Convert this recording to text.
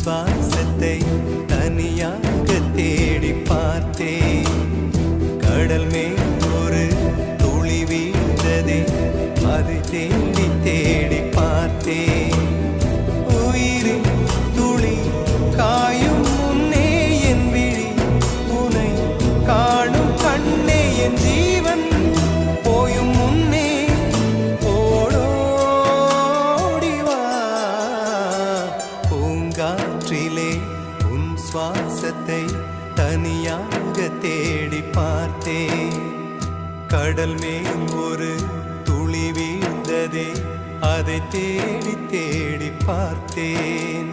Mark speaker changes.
Speaker 1: சுவாசத்தை தனியாக தேடி பார்த்தேன். கடல் மேல் ஒரு துளி வீழ்ந்ததே, அதை தேடி தேடி பார்த்தேன். உயிரின் துளி காயும் முன்னே என் விழி உனை காணும் கண்ணே, என் ஜீவன் போயும் முன்னே ஓடோடிவா. பூங்காற்றிலே உன் சுவாசத்தை தனியாக தேடி பார்த்தேன். கடல் மேல் ஒரு துளி வீழ்ந்ததே, அதை தேடி தேடி பார்த்தேன்.